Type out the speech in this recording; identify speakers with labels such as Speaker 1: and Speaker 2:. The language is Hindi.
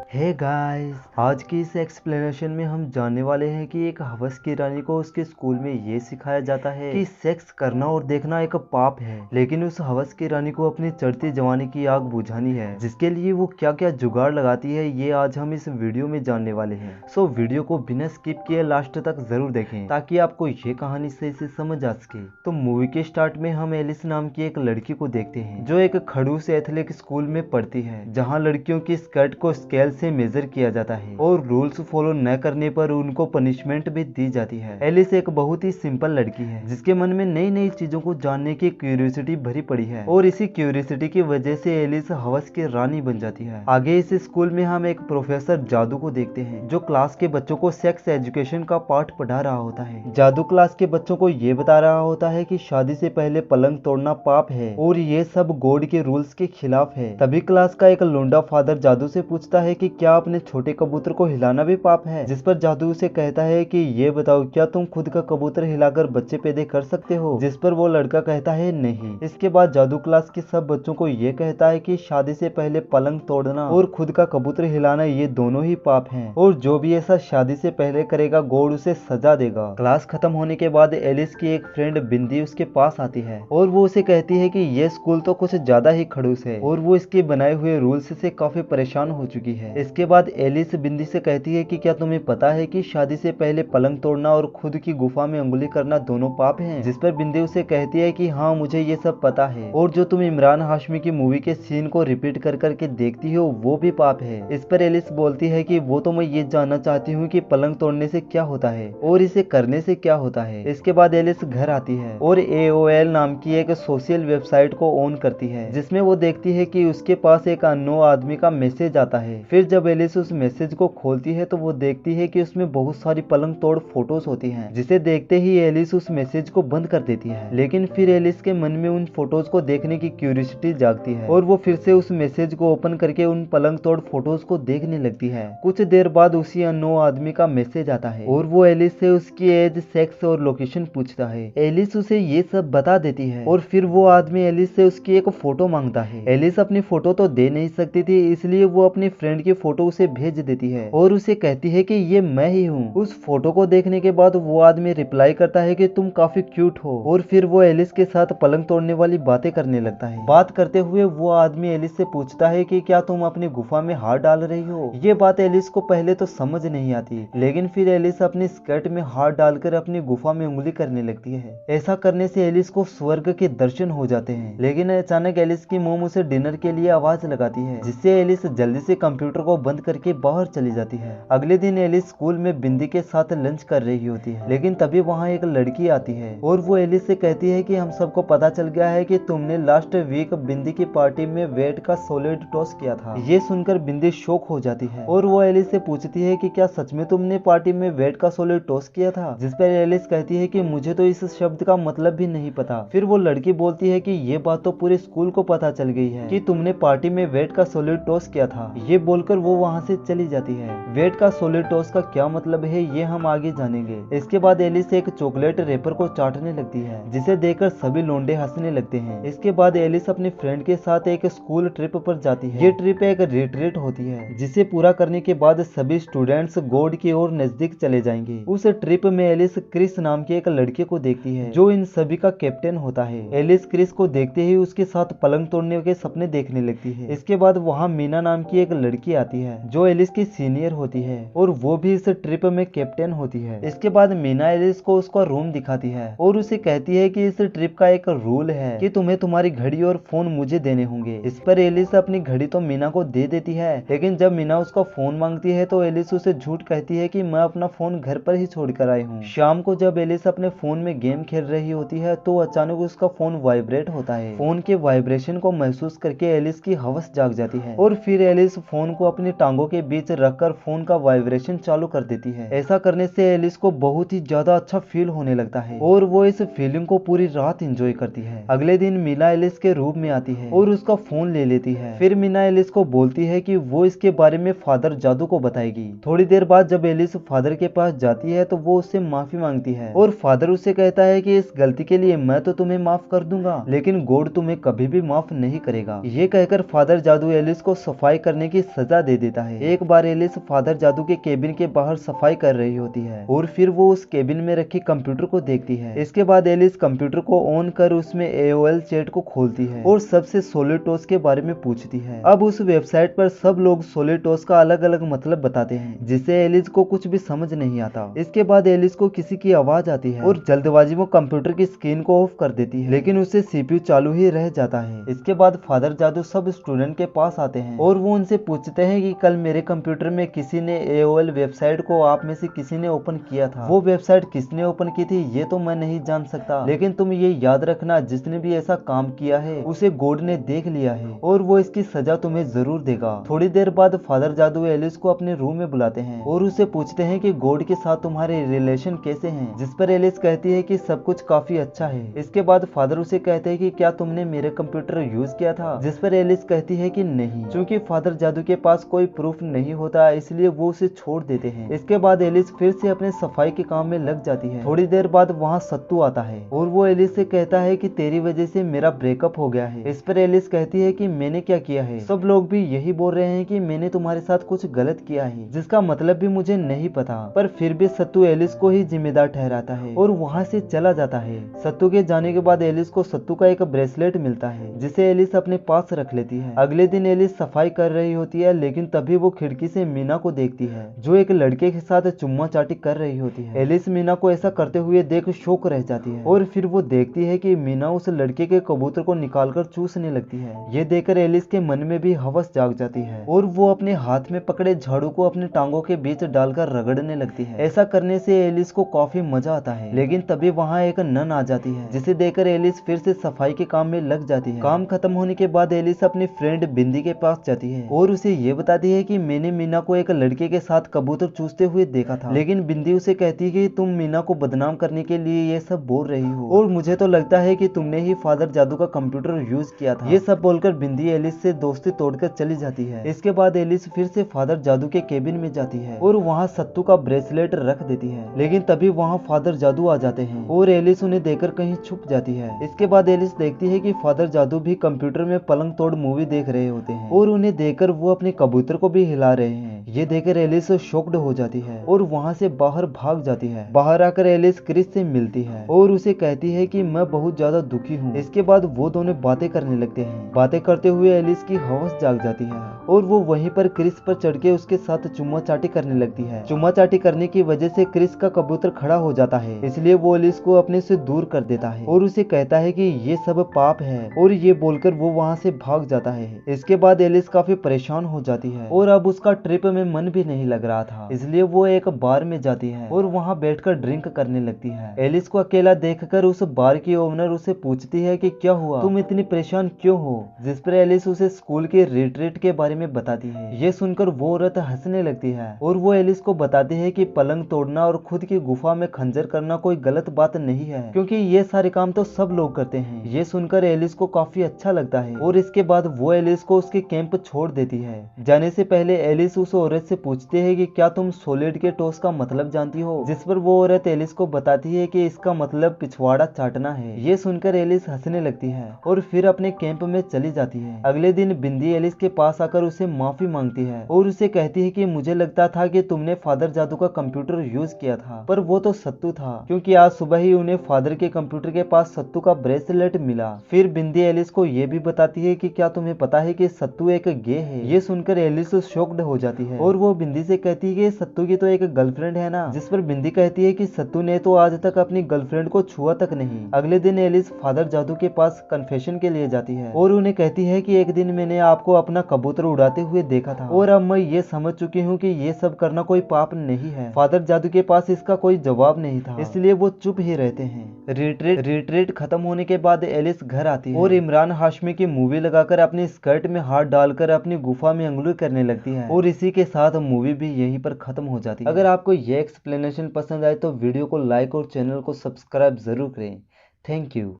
Speaker 1: हे गाइस, आज की इस एक्सप्लेनेशन में हम जानने वाले हैं कि एक हवस की रानी को उसके स्कूल में ये सिखाया जाता है कि सेक्स करना और देखना एक पाप है, लेकिन उस हवस की रानी को अपनी चढ़ती जवानी की आग बुझानी है, जिसके लिए वो क्या क्या जुगाड़ लगाती है ये आज हम इस वीडियो में जानने वाले हैं। सो वीडियो को बिना स्किप किए लास्ट तक जरूर देखें ताकि आपको ये कहानी सही से समझ आ सके। तो मूवी के स्टार्ट में हम एलिस नाम की एक लड़की को देखते हैं जो एक खड़ूस एथलेटिक स्कूल में पढ़ती है, जहाँ लड़कियों की स्कर्ट को स्केल से मेजर किया जाता है और रूल्स फॉलो न करने पर उनको पनिशमेंट भी दी जाती है। एलिस एक बहुत ही सिंपल लड़की है जिसके मन में नई नई चीजों को जानने की क्यूरियोसिटी भरी पड़ी है और इसी क्यूरियोसिटी की वजह से एलिस हवस की रानी बन जाती है। आगे इस स्कूल में हम एक प्रोफेसर जादू को देखते हैं जो क्लास के बच्चों को सेक्स एजुकेशन का पाठ पढ़ा रहा होता है। जादू क्लास के बच्चों को ये बता रहा होता है कि शादी से पहले पलंग तोड़ना पाप है और ये सब गॉड के रूल्स के खिलाफ है। तभी क्लास का एक लोंडा फादर जादू से पूछता है कि क्या अपने छोटे कबूतर को हिलाना भी पाप है, जिस पर जादू उसे कहता है कि ये बताओ क्या तुम खुद का कबूतर हिलाकर बच्चे पैदा कर सकते हो, जिस पर वो लड़का कहता है नहीं। इसके बाद जादू क्लास के सब बच्चों को ये कहता है कि शादी से पहले पलंग तोड़ना और खुद का कबूतर हिलाना ये दोनों ही पाप हैं और जो भी ऐसा शादी से पहले करेगा गॉड उसे सजा देगा। क्लास खत्म होने के बाद एलिस की एक फ्रेंड बिंदी उसके पास आती है और वो उसे कहती है कि ये स्कूल तो कुछ ज्यादा ही खड़ूस है और वो इसके बनाए हुए रूल्स से काफी परेशान हो चुकी है। इसके बाद एलिस बिंदी से कहती है कि क्या तुम्हें पता है कि शादी से पहले पलंग तोड़ना और खुद की गुफा में उंगली करना दोनों पाप हैं, जिस पर बिंदी उसे कहती है कि हाँ मुझे ये सब पता है और जो तुम इमरान हाशमी की मूवी के सीन को रिपीट कर करके देखती हो वो भी पाप है। इस पर एलिस बोलती है कि वो तो मैं ये जानना चाहती हूँ कि पलंग तोड़ने से क्या होता है और इसे करने से क्या होता है। इसके बाद एलिस घर आती है और AOL नाम की एक सोशल वेबसाइट को ऑन करती है जिसमें वो देखती है कि उसके पास एक अननोन आदमी का मैसेज आता है। फिर जब एलिस उस मैसेज को खोलती है तो वो देखती है कि उसमें बहुत सारी पलंग तोड़ फोटोज होती हैं, जिसे देखते ही एलिस उस मैसेज को बंद कर देती है। लेकिन फिर एलिस के मन में उन फोटोज को देखने की क्यूरियोसिटी जागती है और वो फिर से उस मैसेज को ओपन करके उन पलंग तोड़ फोटोज को देखने लगती है। कुछ देर बाद उसी अननोन आदमी का मैसेज आता है और वो एलिस से उसकी एज, सेक्स और लोकेशन पूछता है। एलिस उसे ये सब बता देती है और फिर वो आदमी एलिस से उसकी एक फोटो मांगता है। एलिस अपनी फोटो तो दे नहीं सकती थी, इसलिए वो अपनी फ्रेंड की फोटो उसे भेज देती है और उसे कहती है कि ये मैं ही हूँ। उस फोटो को देखने के बाद वो आदमी रिप्लाई करता है कि तुम काफी क्यूट हो और फिर वो एलिस के साथ पलंग तोड़ने वाली बातें करने लगता है। बात करते हुए वो आदमी एलिस से पूछता है कि क्या तुम अपनी गुफा में हाथ डाल रही हो। ये बात एलिस को पहले तो समझ नहीं आती, लेकिन फिर एलिस अपनी स्कर्ट में हाथ डालकर अपनी गुफा में उंगली करने लगती है। ऐसा करने से एलिस को स्वर्ग के दर्शन हो जाते हैं। लेकिन अचानक एलिस की मोम उसे डिनर के लिए आवाज लगाती है, जिससे एलिस जल्दी से कंप्यूटर को बंद करके बाहर चली जाती है। अगले दिन एलिस स्कूल में बिंदी के साथ लंच कर रही होती है, लेकिन तभी वहाँ एक लड़की आती है और वो एलिस से कहती है कि हम सबको पता चल गया है कि तुमने लास्ट वीक बिंदी की पार्टी में वेट का सॉलिड टॉस किया था। ये सुनकर बिंदी शॉक हो जाती है और वो एलिस से पूछती है कि क्या सच में तुमने पार्टी में वेट का सॉलिड टॉस किया था, जिस पर एलिस कहती है कि मुझे तो इस शब्द का मतलब भी नहीं पता। फिर वो लड़की बोलती है कि ये बात तो पूरे स्कूल को पता चल गई है कि तुमने पार्टी में वेट का सॉलिड टॉस किया था। ये बोलकर वो वहाँ से चली जाती है। वेट का सॉलिड टॉस का क्या मतलब है ये हम आगे जानेंगे। इसके बाद एलिस एक चॉकलेट रेपर को चाटने लगती है, जिसे देखकर सभी लोंडे हंसने लगते हैं। इसके बाद एलिस अपनी फ्रेंड के साथ एक स्कूल ट्रिप पर जाती है। ये ट्रिप एक रिट्रीट होती है जिसे पूरा करने के बाद सभी स्टूडेंट्स गॉड की ओर नजदीक चले जाएंगे। उस ट्रिप में एलिस क्रिस नाम के एक लड़के को देखती है जो इन सभी का कैप्टन होता है। एलिस क्रिस को देखते ही उसके साथ पलंग तोड़ने के सपने देखने लगती है। इसके बाद वहाँ मीना नाम की एक लड़की आती है जो एलिस की सीनियर होती है और वो भी इस ट्रिप में कैप्टन होती है। इसके बाद मीना एलिस को उसका रूम दिखाती है और उसे कहती है कि इस ट्रिप का एक रूल है कि तुम्हें तुम्हारी घड़ी और फोन मुझे देने होंगे। इस पर एलिस अपनी घड़ी तो मीना को दे देती है, लेकिन जब मीना उसका फोन मांगती है तो एलिस उसे झूठ कहती है कि मैं अपना फोन घर पर ही छोड़ कर आई हूँ। शाम को जब एलिस अपने फोन में गेम खेल रही होती है तो अचानक उसका फोन वाइब्रेट होता है। फोन के वाइब्रेशन को महसूस करके एलिस की हवस जाग जाती है और फिर एलिस फोन को अपनी टांगों के बीच रखकर फोन का वाइब्रेशन चालू कर देती है। ऐसा करने से एलिस को बहुत ही ज्यादा अच्छा फील होने लगता है और वो इस फीलिंग को पूरी रात एंजॉय करती है। अगले दिन मीना एलिस के रूम में आती है और उसका फोन ले लेती है। फिर मीना एलिस को बोलती है कि वो इसके बारे में फादर जादू को बताएगी। थोड़ी देर बाद जब एलिस फादर के पास जाती है तो वो उससे माफी मांगती है और फादर उससे कहता है कि इस गलती के लिए मैं तो तुम्हें माफ कर दूंगा, लेकिन गॉड तुम्हें कभी भी माफ नहीं करेगा। ये कहकर फादर जादू एलिस को सफाई करने की सजा सजा दे देता है। एक बार एलिस फादर जादू के केबिन के बाहर सफाई कर रही होती है और फिर वो उस केबिन में रखी कंप्यूटर को देखती है। इसके बाद एलिस कंप्यूटर को ऑन कर उसमें AOL चैट को खोलती है और सबसे सोलिटोस के बारे में पूछती है। अब उस वेबसाइट पर सब लोग सोलिटोस का अलग अलग मतलब बताते हैं, जिससे एलिस को कुछ भी समझ नहीं आता। इसके बाद एलिस को किसी की आवाज आती है और जल्दबाजी में कंप्यूटर की स्क्रीन को ऑफ कर देती है, लेकिन उससे CPU चालू ही रह जाता है। इसके बाद फादर जादू सब स्टूडेंट के पास आते हैं और वो उनसे पूछते हैं कि कल मेरे कंप्यूटर में किसी ने AOL वेबसाइट को आप में से किसी ने ओपन किया था। वो वेबसाइट किसने ओपन की थी ये तो मैं नहीं जान सकता, लेकिन तुम ये याद रखना जिसने भी ऐसा काम किया है उसे गॉड ने देख लिया है और वो इसकी सजा तुम्हें जरूर देगा। थोड़ी देर बाद फादर जादू एलिस को अपने रूम में बुलाते हैं और उससे पूछते हैं कि गॉड के साथ तुम्हारे रिलेशन कैसे हैं, जिस पर एलिस कहती है कि सब कुछ काफी अच्छा है। इसके बाद फादर उसे कहते हैं कि क्या तुमने मेरे कंप्यूटर यूज किया था, जिस पर एलिस कहती है कि नहीं, क्योंकि फादर जादू के पास कोई प्रूफ नहीं होता, इसलिए वो उसे छोड़ देते हैं। इसके बाद एलिस फिर से अपने सफाई के काम में लग जाती है। थोड़ी देर बाद वहाँ सत्तू आता है और वो एलिस से कहता है कि तेरी वजह से मेरा ब्रेकअप हो गया है। इस पर एलिस कहती है कि मैंने क्या किया है, सब लोग भी यही बोल रहे हैं कि मैंने तुम्हारे साथ कुछ गलत किया है, जिसका मतलब भी मुझे नहीं पता, पर फिर भी सत्तू एलिस को ही जिम्मेदार ठहराता है और वहाँ से चला जाता है। सत्तू के जाने के बाद एलिस को सत्तू का एक ब्रेसलेट मिलता है, जिसे एलिस अपने पास रख लेती है। अगले दिन एलिस सफाई कर रही होती है, लेकिन तभी वो खिड़की से मीना को देखती है, जो एक लड़के के साथ चुम्मा चाटी कर रही होती है। एलिस मीना को ऐसा करते हुए देख शौक रह जाती है और फिर वो देखती है कि मीना उस लड़के के कबूतर को निकालकर चूसने लगती है। ये देखकर एलिस के मन में भी हवस जाग जाती है और वो अपने हाथ में पकड़े झाड़ू को अपने टांगों के बीच डालकर रगड़ने लगती है। ऐसा करने से एलिस को काफी मजा आता है, लेकिन तभी वहाँ एक नन आ जाती है, जिसे देखकर एलिस फिर से सफाई के काम में लग जाती है। काम खत्म होने के बाद एलिस अपनी फ्रेंड बिंदी के पास जाती है और उसे ये बताती है कि मैंने मीना को एक लड़के के साथ कबूतर चूसते हुए देखा था, लेकिन बिंदी उसे कहती है कि तुम मीना को बदनाम करने के लिए ये सब बोल रही हो और मुझे तो लगता है कि तुमने ही फादर जादू का कंप्यूटर यूज किया था। ये सब बोलकर बिंदी एलिस से दोस्ती तोड़कर चली जाती है। इसके बाद एलिस फिर से फादर जादू के केबिन में जाती है और वहाँ सत्तू का ब्रेसलेट रख देती है, लेकिन तभी वहाँ फादर जादू आ जाते हैं और एलिस उन्हें देखकर कहीं छुप जाती है। इसके बाद एलिस देखती है कि फादर जादू भी कंप्यूटर में पलंग तोड़ मूवी देख रहे होते हैं और उन्हें देखकर वो अपने कबूतर को भी हिला रहे हैं। ये देखकर एलिस शॉक्ड हो जाती है और वहाँ से बाहर भाग जाती है। बाहर आकर एलिस क्रिस से मिलती है और उसे कहती है कि मैं बहुत ज्यादा दुखी हूँ। इसके बाद वो दोनों बातें करने लगते हैं। बातें करते हुए एलिस की हवस जाग जाती है और वो वहीं पर क्रिस पर चढ़ के उसके साथ चुम्मा चाटी करने लगती है। चुम्मा चाटी करने की वजह से क्रिस का कबूतर खड़ा हो जाता है, इसलिए वो एलिस को अपने से दूर कर देता है और उसे कहता है कि ये सब पाप है, और ये बोलकर वो वहाँ से भाग जाता है। इसके बाद एलिस काफी परेशान हो जाती है और अब उसका ट्रिप में मन भी नहीं लग रहा था, इसलिए वो एक बार में जाती है और वहाँ बैठकर ड्रिंक करने लगती है। एलिस को अकेला देखकर उस बार की ओनर उसे पूछती है कि क्या हुआ, तुम इतनी परेशान क्यों हो, जिस पर एलिस उसे स्कूल के रिट्रीट के बारे में बताती है। ये सुनकर वो औरत हंसने लगती है और वो एलिस को बताती है कि पलंग तोड़ना और खुद की गुफा में खंजर करना कोई गलत बात नहीं है, क्योंकि ये सारे काम तो सब लोग करते हैं। ये सुनकर एलिस को काफी अच्छा लगता है और इसके बाद वो एलिस को उसके कैंप छोड़ देती है। जाने से पहले एलिस उस औरत से पूछती है कि क्या तुम सॉलिड के टॉस का मतलब जानती हो, जिस पर वो औरत एलिस को बताती है कि इसका मतलब पिछवाड़ा चाटना है। ये सुनकर एलिस हंसने लगती है और फिर अपने कैंप में चली जाती है। अगले दिन बिंदी एलिस के पास आकर उसे माफी मांगती है और उसे कहती है कि मुझे लगता था कि तुमने फादर जादू का कंप्यूटर यूज किया था, पर वो तो सत्तू था, क्योंकि आज सुबह ही उन्हें फादर के कंप्यूटर के पास सत्तू का ब्रेसलेट मिला। फिर बिंदी एलिस को ये भी बताती है कि क्या तुम्हें पता है कि सत्तू एक गे है। ये सुनकर एलिस शॉक्ड हो जाती है और वो बिंदी से कहती है कि सत्तू की तो एक गर्लफ्रेंड है ना, जिस पर बिंदी कहती है कि सत्तू ने तो आज तक अपनी गर्लफ्रेंड को छुआ तक नहीं। अगले दिन एलिस फादर जादू के पास कन्फेशन के लिए जाती है और उन्हें कहती है कि एक दिन मैंने आपको अपना कबूतर उड़ाते हुए देखा था और अब मैं ये समझ चुकी हूँ कि ये सब करना कोई पाप नहीं है। फादर जादू के पास इसका कोई जवाब नहीं था, इसलिए वो चुप ही रहते हैं। रिट्रीट खत्म होने के बाद एलिस घर आती है और इमरान हाशमी की मूवी लगाकर अपनी स्कर्ट में हाथ डालकर अपनी गुफा में अंगुली करने लगती है और इसी के साथ मूवी भी यहीं पर खत्म हो जाती है। अगर आपको ये एक्सप्लेनेशन पसंद आए तो वीडियो को लाइक और चैनल को सब्सक्राइब जरूर करें। Thank you.